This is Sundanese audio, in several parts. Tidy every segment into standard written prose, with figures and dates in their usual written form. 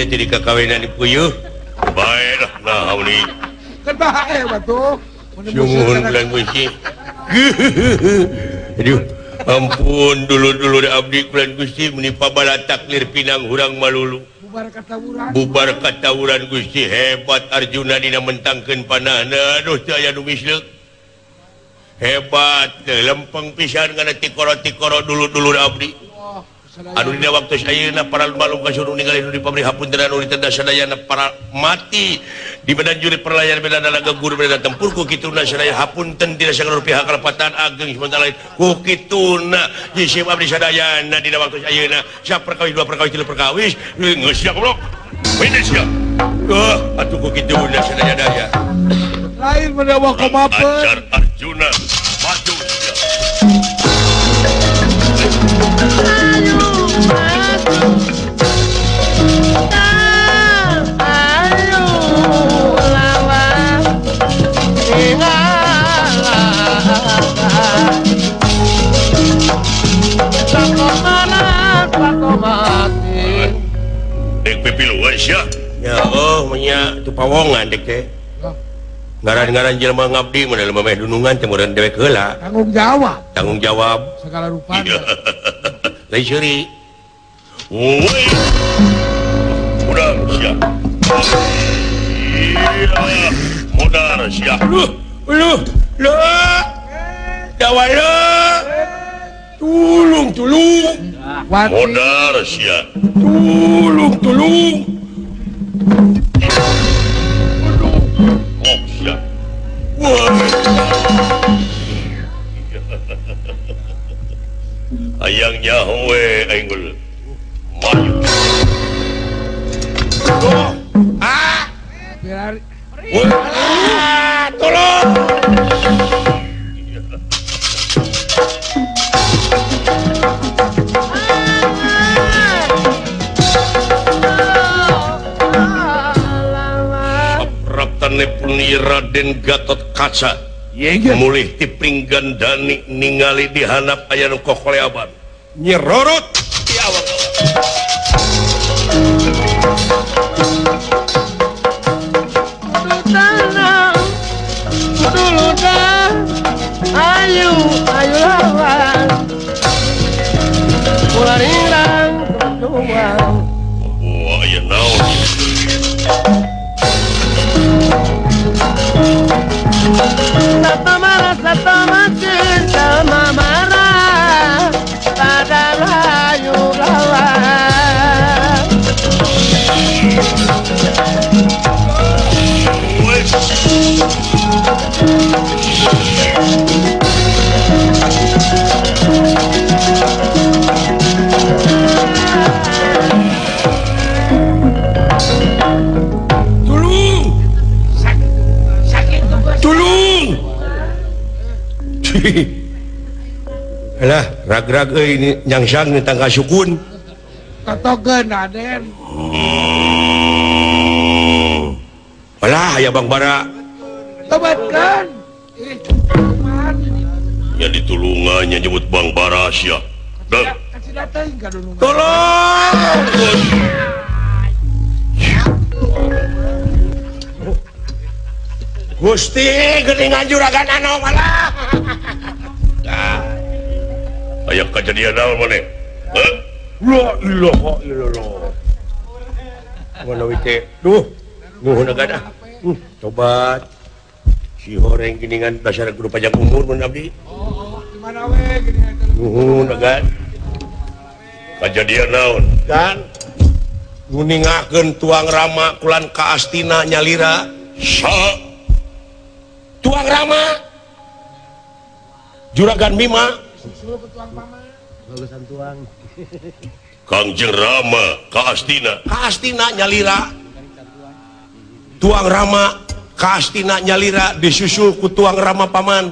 Jadi kekawinan di puyuh baiklah nah ini kan bahagia batu sumuhun bulan Gusti aduh ampun dulu abdi bulan Gusti menipa bala taklir pinang hurang malulu bubar katawuran Gusti hebat Arjuna dina mentangkeun panahna aduh saya nu mislek hebat lempeng pisan ngana tikoro dulu abdi anu dina waktu sayeuna para malum kasuruh ningali nu di pabrik hapunten anu ditenda sadayana para mati di badan juri perlayan beda dalaga guru beda tempur ku kituna sadaya hapunten dina sagala pihak kalepatan ageng sementara lain ku kituna jisi abdi sadayana dina waktu sayeuna sia perkawis dua perkawis tilu perkawis geus sia goblok bener sia atuh ku kituna sadaya daya lain menawa komapeun ajar Arjuna maju sia Dek pepiluan sia ya nya tu pawongan dek teh ngaran-ngaran jelema ngabdi mun lemah meh dunungan teh meureun dewek heula tanggung jawab segala rupana lain seuri woi udah sia iya modar sia lu dawala tulung modar sia tulung oh sia ayang nyawe aingul maju tolong Nepuni Raden Gatot Kaca mulih dipringgandani ningali dihanap aya nu kokoleaban nyerorot ti awak ayu lawan kularirang ketuang wah aya naon Satu cinta marah pada layu lawan Alah, rag-rag ini nyangsang ni tangga sukun. Katogen Raden. Alah, ya Bang Bara. Tobatkan. ya ditulungannya nyebut Bang Baras ya. Kasih datang ka dulu. Tolong. Gusti geuningan juragan anu malah. Aya kejadian naon maneh? Heh? La ilaha illallah. Mana wite? Duh. Nuhun agadah. Coba si horeng geuningan dasar guru pajak umur mun abdi. Oh, gimana we gini atuh. Nuhun agadah. Kejadian naon? Kan nguningakeun tuang Rama kulan ka Astina nyalira. Sa Tuang Rama Juragan Bima Susul ke tuang paman. Lulusan tuang. Kangjeng Rama ka Astina nyalira. Tuang Rama ka Astina nyalira disusul ku tuang Rama paman.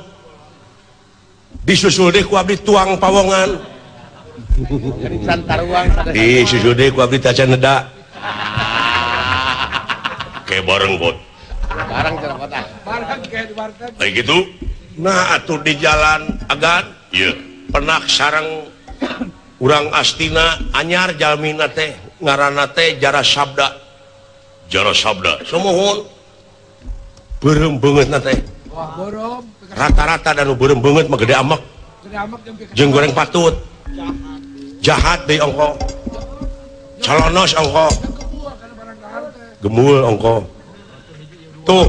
Disusul deh ku abdi tuang Pawongan. Disusul deh ku abdi Tacan Neda. Kayak bareng bot. Barang cara kota. Barang kayak di warteg. Kayak gitu. Nah atuh di jalan agan. Iya. Penak sareng urang Astina anyar jalmina teh ngaranna teh Jara Sabda. Samohon. Beureum beungeut na teh. Wah, borom. Rata-rata dan beureum beungeut mah gede amek. Gede amat Jeung goreng patut. Jahat deui ongko. Calonos ongko. Gemul ongko. Tuh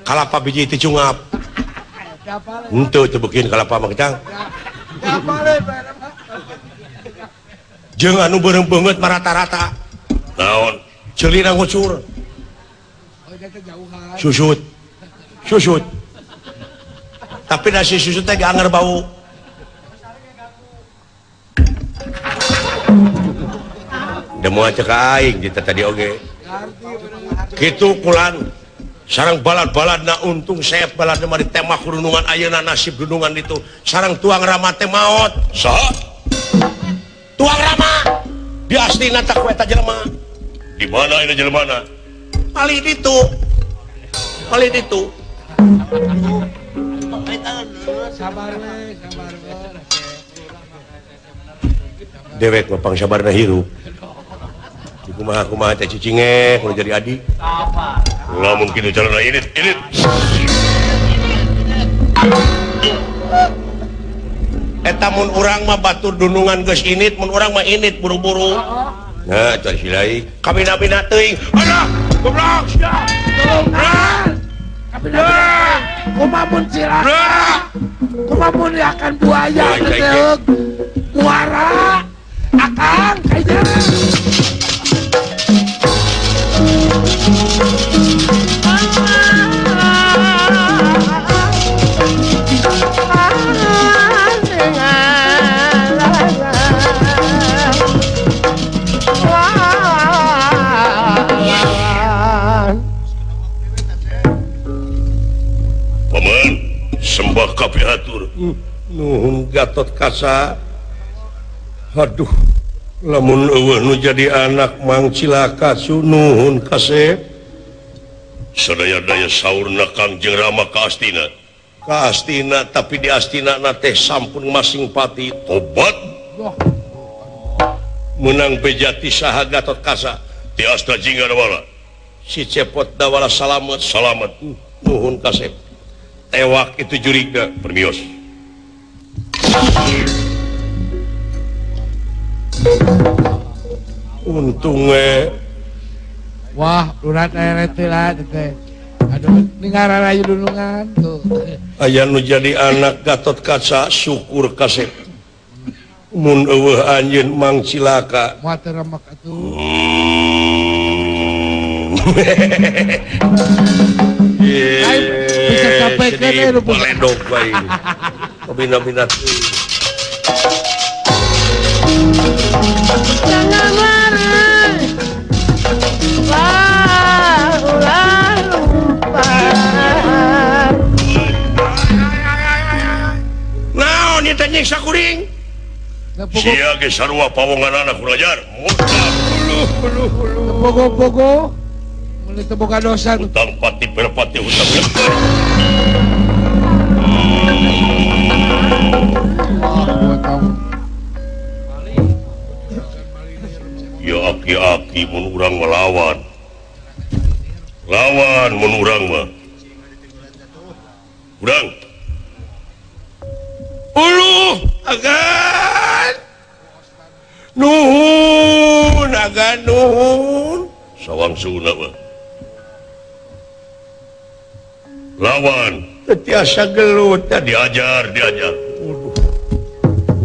kalapa biji itu cungap untuk tebukin kalapa mah kecang jeung anu beureum beungeut mah rata-rata naon ceulina ngucur susut tapi nasi susut teh anger bau demo cek aing kita tadi oge kitu kulan sarang balad-balad na untung sayap balad na mari tema kurunungan ayeuna nasib dunungan itu sarang tuang Rama teh maot saha tuang Rama di Astina tak eta jelema di mana ini jelemana ali ditu sabar we dewek mah pang sabarna hirup kumaha teh cicingeh kalau jadi adi lamun kitu carana init eta mun urang mah batur dunungan geus init mun urang mah init buru-buru nah cari silai kabina-bina teuing aduh goblok sia kumamun silaka kumamun akan buaya gedeug muara akang kayaknya Paman sembah kapihatur nuhun Gatot Kaca aduh lamun eueuh nu jadi anak Mang Cilaka nuhun kasep sadaya-daya saurna Kangjeng Rama ka Astina tapi di Astina na teh sampun masing pati tobat menang bejati saha Gatot Kaca ti asta jingga wala si cepot dawala salamet nuhun kasep tewak itu jurigna permios untungnya wah urat rete lah teh aduh ningaran aja dunungan tuh aya nu jadi anak Gatot Kaca syukur kasep mun eueuh anjeun Mang Cilaka moal teu remek atuh bisa sampai ke ini baledog bae kabina-bina jangan marah lupa naon ieu teh nyiksa kuring sia ge sarua pawongan anak kurajar pogo mulai teu boga dosa tuh utang pati perpati utang aki-aki mun urang melawan mun urang mah urang agan nuhun sawang suna mah lawan tiasa gelut diajar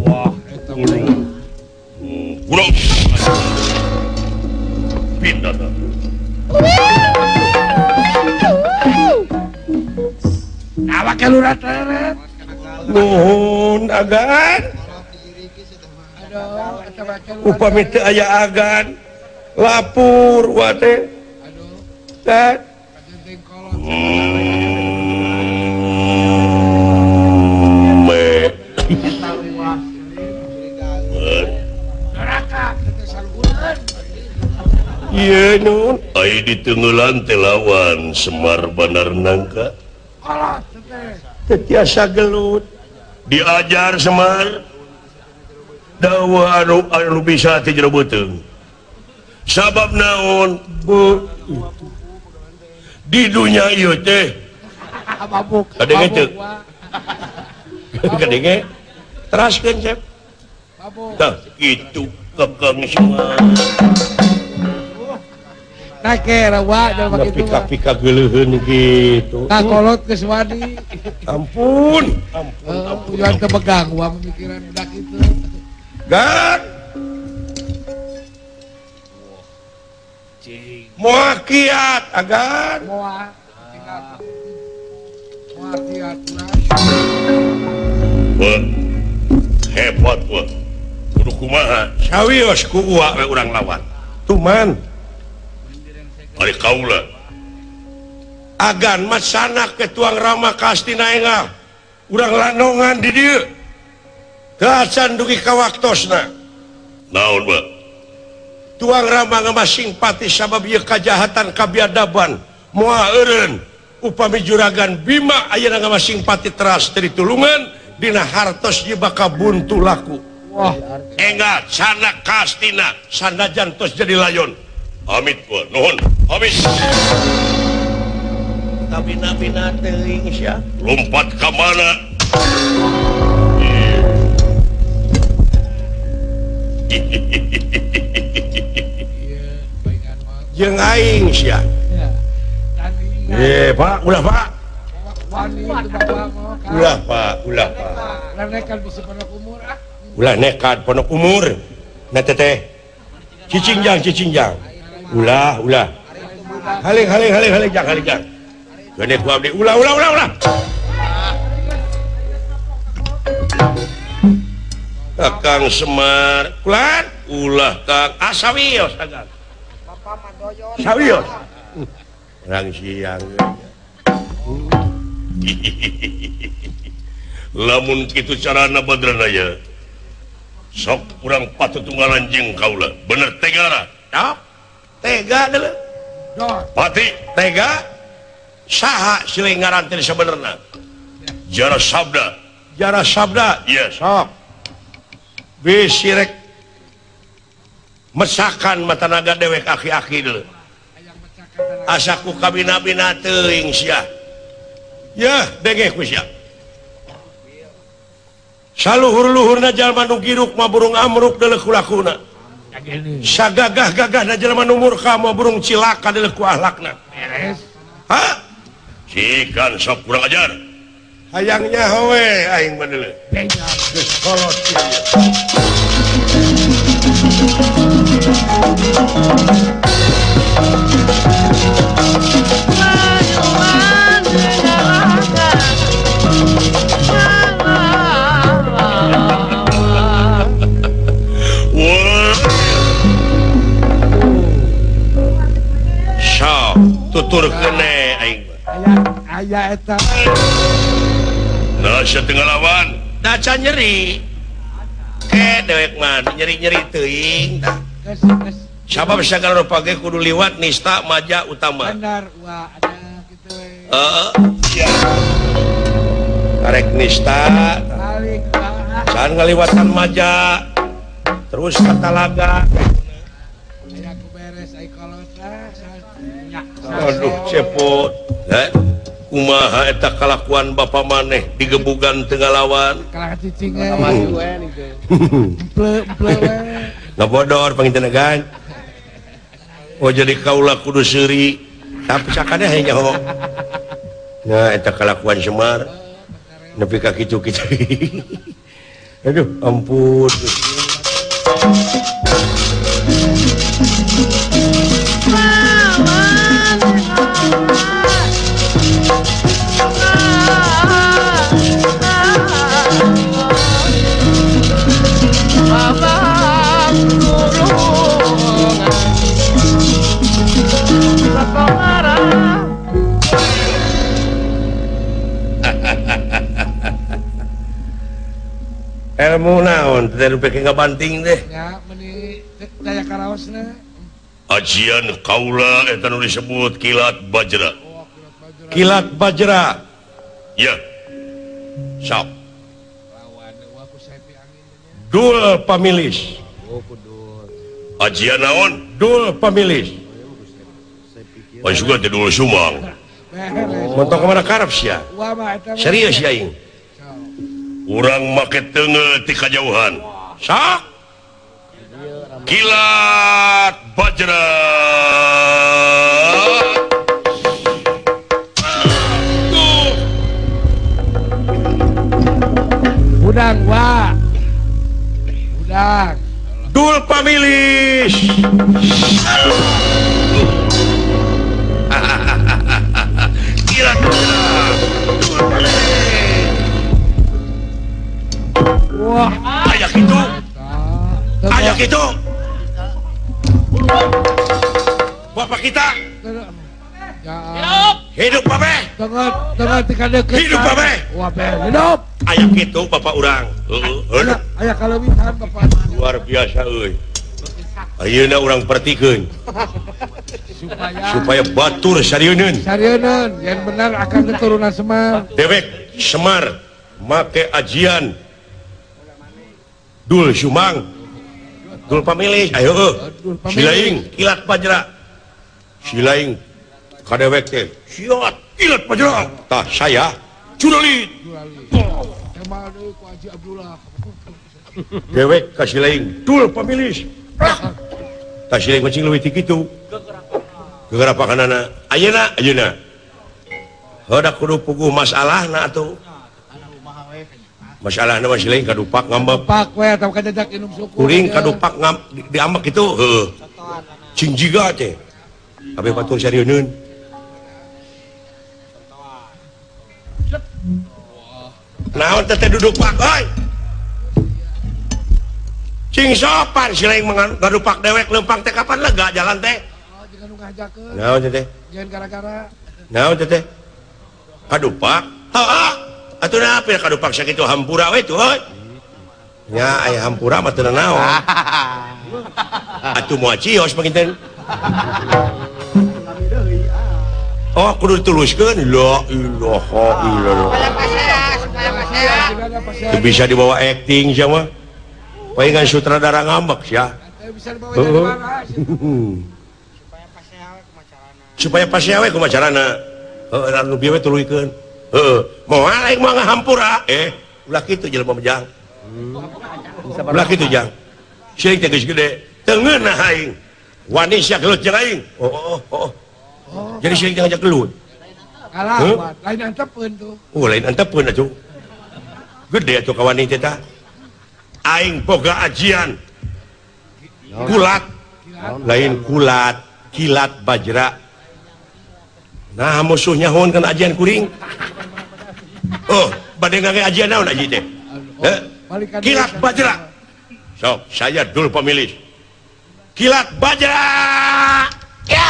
wah eta urang pindah awak kelurah teret nuhun agan aduh eta bakal upami teu aya agan lapur wate aduh dan kajeng kolot eta wah neraka teh salgureun iya nun ai di tenggelan teh lawan Semar Bandar Nangka kolot teh tiasa gelut diajar Semar dawa anu bisa teh jero beuteung sabab naon bu di dunia ieu teh mabuk kadenge teu kadenge teraskeun cep mabuk tah kitu Kakang Semar nah kira wa jangan pakai itu pika-pika geuleuheun kitu kolot geus wadi ampun tujuan kepegang wa pemikiran budak itu gan moal kiat agan moal tinggal moal kiat wah hebat wah kudu kumaha sawios ku uwa we urang lawan tuman ari kaula agan mah sanak ke tuang rama ka Astina engah urang lanongan di dieu teu acan dugi ka waktosna naon ba tuang rama ngamasing pati sabab ieu kajahatan kabiadaban moal eureun upami juragan Bima ayeuna ngamasing pati teras teu ditulungan dina hartos ieu bakal buntu laku wah engah sanak ka Astina sanajan tos jadi layon amit wa nuhun amit tapi nabi-na teuing sia lompat ka mana jeung aing sia Pak ulah Pak wani itu bapak ulah Pak nekat bisa pondok umur ulah nekat pondok umur na teteh cicing-jang ulah haling jang gede ku abdi ulah Kakang Semar kulan ulah Kang asawios agan Bapak Madoyo sawios rang siang lamun kitu carana badranaya sok urang patutunggalan jeung kaula bener tegara ya tega deuleu pati tega saha silih ngaran teh sabenerna Jara Sabda iya sok bisi rek mesakan mata naga dewek aki-aki deuleu asaku kabina-bina teuing sia ya dengeh ku sia saluhur-luhurna jalma nu giruk mah burung amruk deuleu ku lakuna sagagah-gagahna jalma nu murka mah burung cilaka deuleu ku ahlakna ha sikan sok kurang ajar hayangnya we aing mah deuleu geus kolot tutur kene aing aya eta nah setengah lawan daca nyeri dewek mah nyeri-nyeri teuing tah sabab sagala rupa ge kudu liwat nista maja utama benar wah ada kitu iya karek nista balik can ngaliwatan maja terus ka talaga Aduh cepot kumaha eta kalakuan bapak maneh digebugan tengah lawan kalah cicing ngabodor pangintenegan jadi kaulah kudu seuri tapi sakadeh hanya ho nah eta kalakuan Semar nepi ka kitu-kitu aduh ampun ilmu naon teh pake ngabanting deh ya meni daya karaosna ajian kaula eta nu disebut kilat bajra kilat bajra ya sok lawan aku sepi angin dul pamilis ajian naon dul pamilis juga dul sumang montok kemana karep sia serius ya ing urang make teungeul ti kajauhan sak kilat bajra udang wa udang dul pamilis kilat bajra dul pamilis wah ayak itu ayak itu bapak kita hidup babe tengah tika deket hidup babe wah be hidup ayak itu bapak urang aya kalebihan bapak luar biasa euy ayeuna urang pertikeun supaya batur sarieun yang benar akan keturunan Semar dewek Semar make ajian dul sumang dul pamilih ayo silaing kilat bajra silaing kadewek teh siat kilat bajra tah saya curalit emang deui ku Haji Abdullah dewek ka silaing dul pamilih tah silaing macing leuwih ti kitu gegarapakanana ayeuna heudak kudu puguh masalahna atuh masalahna masih lain kadupak ngambek pak we atau kajajak inum suku kuring kadupak diambek itu cing jiga teh abe batur sarieun naon teh duduk pak euy cing sopan si lain ngadupak dewek leumpang teh kapan lega jalan teh jangan nu ngajakeun naon teh jangan gara-gara naon teh kadupak heuh atuh napi kadupak sakitu hampura we tuh heuy nya aya hampura mah teu naon atuh moal cios panginten oh kudu dituluskeun la ilaha illallah bisa dibawa acting sia mah palingan sutradara ngambek sia bisa dibawa jadi waras supaya pasea we kumacarana heuh anu bieu we tuluykeun mau aing mah ngahampura ulah kitu jelema mejang ulah kitu jang sieun teh geus gede teu ngeunah aing wani sia gelut jeung aing jadi sieun teh ngajak gelut kalah lain antepeun tuh lain antepeun atuh gede atuh ka wani teh tah aing boga ajian kulat lain kulat kilat bajra nah musuh nyahoon kan ajian kuring bade ngake ajian naon aji teh kilat bajra sok saya dul pemilis kilat bajra ya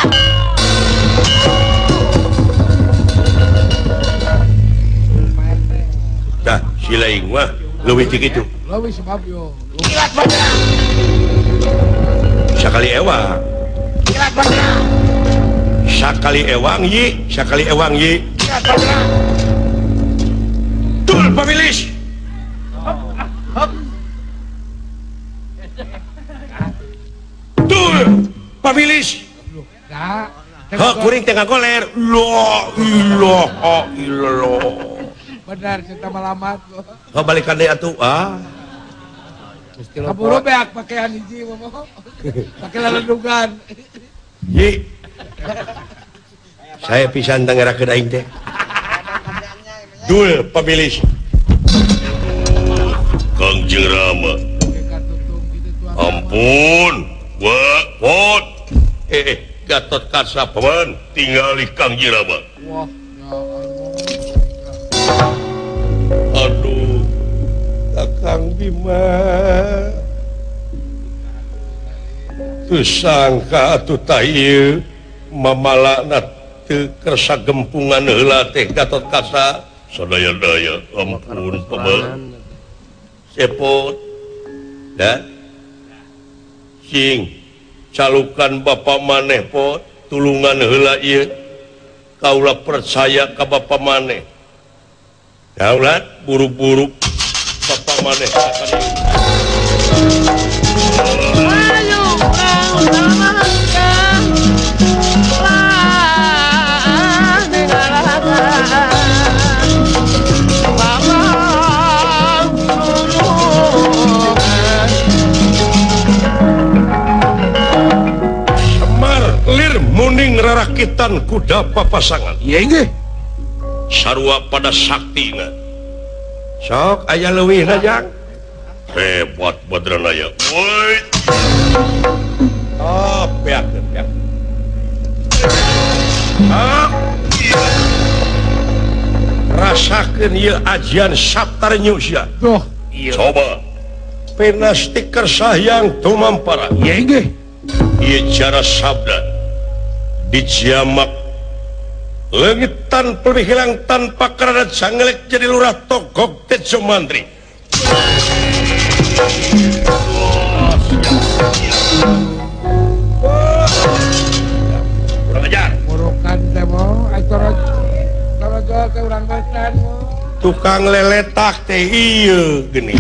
dah silaing mah leuwih ti kitu leuwih sebab yo kilat bajra sakali ewang kilat bajra sakali ewang yi kilat bajra dul pemilis dul pemilis kuring tengah goler la ilaha illallah benar kita malamat balikan deh atuh kaburu beak pakaian hiji mah pakai lalendungan Yi saya pisan tangerakeun aing teh dul pabilis Kangjeng Rama ampun pot Gatot Kaca paman tinggali Kangjeng Rama wah ya aduh Kakang Bima teu sangka atuh tah ieu mamalana teu kersa gempungan heula teh Gatot Kaca sadaya-daya ampun paman sepot da sing calukan Bapak maneh pot tulungan heula ieu kaula percaya ka Bapak maneh daulat buru-buru Bapak maneh ayo kau selamatkan lah negara Semar lir muning rarakitan kuda papasangan iya nggih sarua pada saktina sok aya leuwih najang hebat badran aya woi peakeun iya rasakeun ieu ajian Saptarnyusya tuh coba penasti kersayang tumampara iya nggih ieu cara sabda dijamak lengitan pelih hilang tanpa karena cangelek jadi lurah togok tejo mantri kurang ajar murukan teh mo acara jual ke urang besan mo tukang leletak teh ieu geni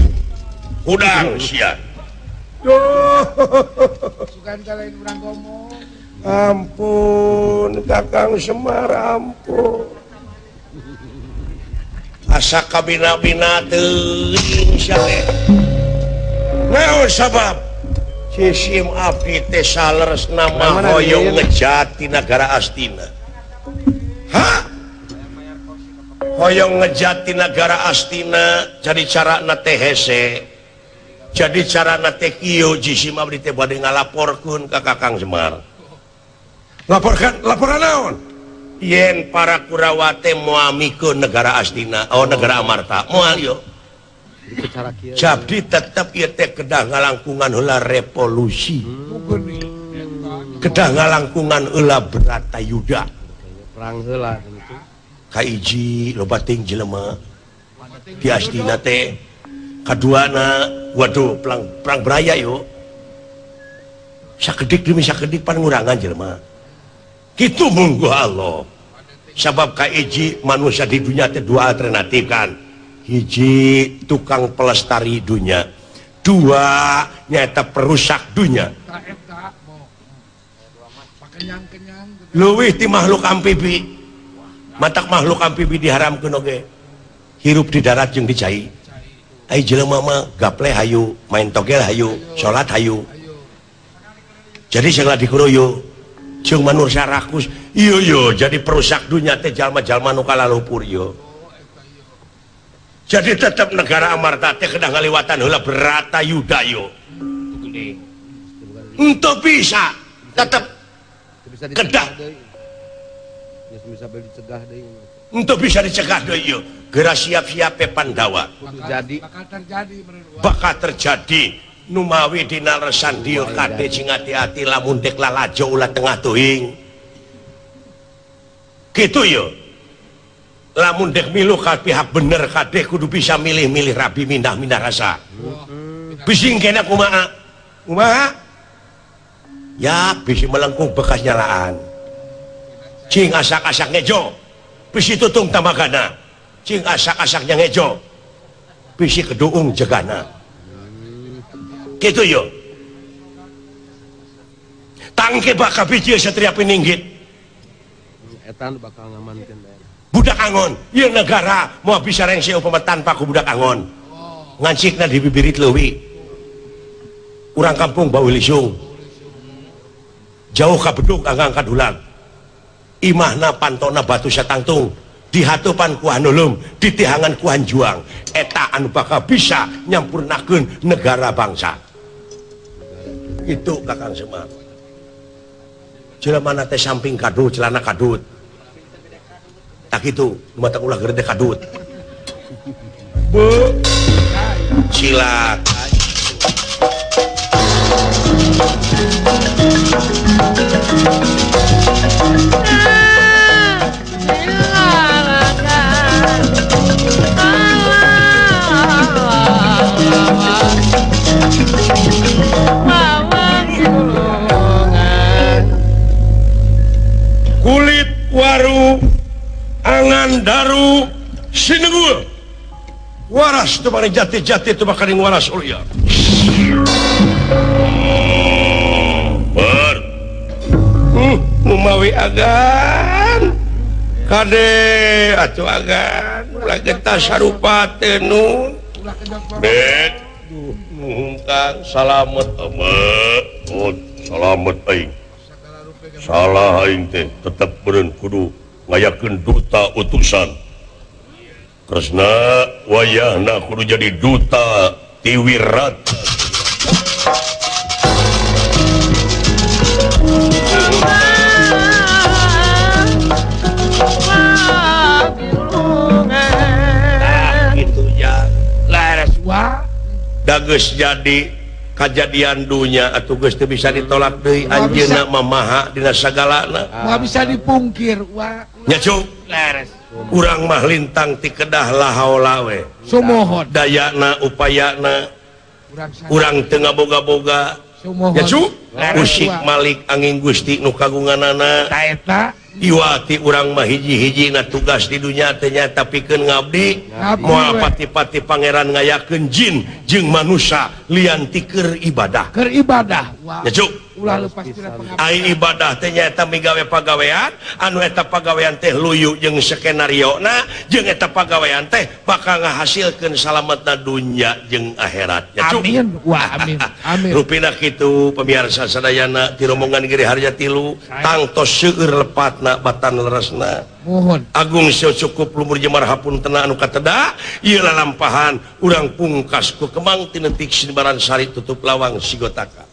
udang sia sukan lain urang ngomong ampun Kakang Semar ampun asa kabina-bina teuing sare naon sabab sisim abdi teh saleresna mah hoyong ngejat ti nagara Astina hoyong ngejat ti nagara Astina jadi carana teh hese jadi carana teh kieu jisim abdi teh bade ngalaporkeun ka Kakang Semar laporan naon yen para Kurawa teh moal mikeun negara Astina negara Amarta moal yo jadi tetep ieu teh kedah ngalangkungan heula revolusi kedah ngalangkungan heula Bratayuda perang heula tentu kaiji loba ting jelema di Astina teh kaduana waduh perang beraya yo sakedik demi sakedik pangurangan jelema gitu monggo Allah sabab kaiji manusia di dunia teh dua alternatif kan hiji tukang pelestari dunia dua nyata perusak dunia leuwih ti makhluk amfibi matak makhluk amfibi diharamkeun oge hirup di darat jeung di cai ai jelema mah gaple hayu main togel hayu salat hayu jadi segala dikuroyo jeung manusia rakus iya jadi perusak dunia teh jalma-jalma nu kalalupur yo jadi tetap negara Amarta teh kedah ngaliwatan heula Bratayuda yo ento bisa tetap kedah ento bisa dicegah deui yo geura siap-siap Pandawa bakal terjadi numawi dina resan dieu kade cing hati-hati lamun dek lalajo ulah tengah tuing gitu yo lamun dek milu ka pihak bener kade kudu bisa milih-milih rabi mindah-mindah rasa bising kena kumaha ya bisi melengkung bekas nyalaan cing asak-asak ngejo bisi tutung tambagana cing asak-asaknya ngejo bisi keduung jegana gitu yo tangke baka biji satria pininggit etan bakal ngamankeun daerah. Budak Angon ieu negara mau bisa rengse upama tanpa ku budak Angon ngancikna di bibirit leuwih urang kampung Bau Lisung jauh ka bedug anggang kadulang imahna pantona batu satangtung dihatupan ku Hanulum ditihangan ku Hanjuang eta anu bakal bisa nyampurnakeun negara bangsa itu Kakang Semar jelema teh samping kadut celana kadut tak itu mata ulah gede kadut bu silat kulit waru angan daru sinegul waras tu mari jati-jati tu bakal waras ulya ber mumawi agan kade atuh agan ulah getah sarupa teu nu bet Kang salamet amat salamet aing salah aing teh tetep beureun kudu ngayakeun duta utusan Kresna wayahna kudu jadi duta tiwirat nah gitu ya laras wa dageus jadi kejadian dunia atuh geus teu bisa ditolak deui anjeunna mamaha dina sagalana moal bisa dipungkir wa nya cuk leres urang mah lintang ti kedah lahaula we sumohon dayana upayana urang teu ngaboga-boga sumohon nya cuk usik malik angin Gusti nu kagunganana ta eta iwati urang mah hiji-hiji na tugas di dunia teh nyata pikeun ngabdi moal pati-pati pangeran ngayakeun jin jeung manusia lian ti keur ibadah wah nya cuk ulah lepas tina pengabdian ai ibadah teh nyaeta migawe pagawean anu eta pagawean teh luyu jeung skenariona jeung eta pagawean teh bakal ngahasilkeun salametna dunya jeung akhirat nya cuk amin wah amin amin rupina kitu pemirsa sadayana ti rombongan Giri Harja 3 tangtos seueur lepatna batan leresna mohon agung sio cukup lumur jemar hapun tena anu kateda ieu lalampahan urang pungkas ku kemang tinetik Sinebaran Sari tutup lawang sigotaka